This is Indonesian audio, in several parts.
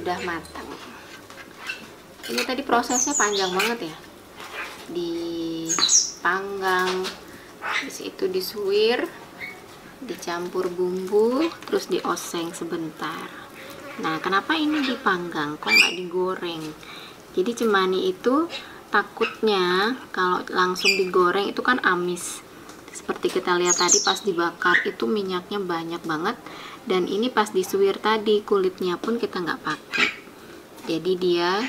sudah matang. Ini tadi prosesnya panjang banget ya, dipanggang, habis itu disuir, dicampur bumbu, terus dioseng sebentar. Nah, kenapa ini dipanggang, kok nggak digoreng? Jadi cemani itu takutnya kalau langsung digoreng itu kan amis. Seperti kita lihat tadi pas dibakar itu minyaknya banyak banget, dan ini pas disuir tadi kulitnya pun kita nggak pakai. Jadi dia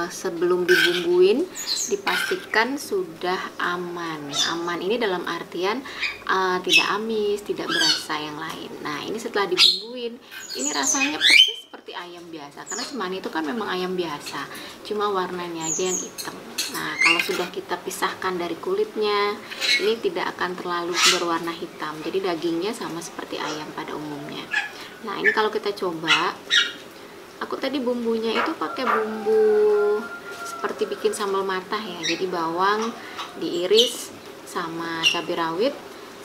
sebelum dibumbuin dipastikan sudah aman. Aman ini dalam artian tidak amis, tidak berasa yang lain. Nah, ini setelah dibumbuin, ini rasanya persis seperti ayam biasa. Karena cemani itu kan memang ayam biasa, cuma warnanya aja yang hitam. Nah, kalau sudah kita pisahkan dari kulitnya, ini tidak akan terlalu berwarna hitam. Jadi dagingnya sama seperti ayam pada umumnya. Nah, ini kalau kita coba, aku tadi bumbunya itu pakai bumbu seperti bikin sambal matah ya. Jadi bawang diiris sama cabai rawit,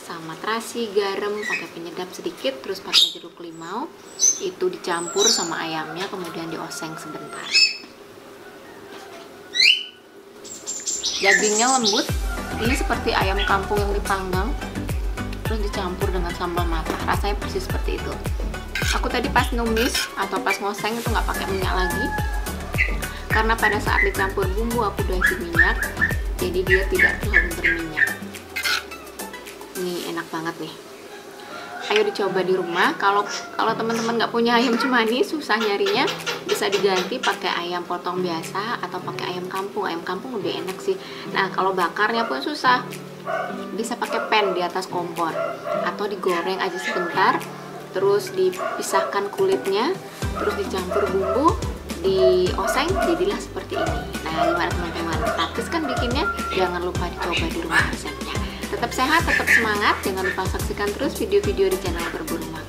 sama terasi, garam, pakai penyedap sedikit, terus pakai jeruk limau. Itu dicampur sama ayamnya, kemudian dioseng sebentar. Dagingnya lembut, ini seperti ayam kampung yang dipanggang, terus dicampur dengan sambal matah. Rasanya persis seperti itu. Aku tadi pas numis atau pas ngoseng itu nggak pakai minyak lagi, karena pada saat dicampur bumbu aku udah isi minyak, jadi dia tidak terlalu berminyak. Ini enak banget nih. Ayo dicoba di rumah. Kalau teman-teman nggak punya ayam cemani, susah nyarinya, bisa diganti pakai ayam potong biasa atau pakai ayam kampung. Ayam kampung lebih enak sih. Nah, kalau bakarnya pun susah, bisa pakai pan di atas kompor atau digoreng aja sebentar. Terus dipisahkan kulitnya, terus dicampur bumbu, dioseng, jadilah seperti ini. Nah, gimana teman-teman? Praktis kan bikinnya? Jangan lupa dicoba di rumah resepnya. Tetap sehat, tetap semangat. Jangan lupa saksikan terus video-video di channel Berburu Makan.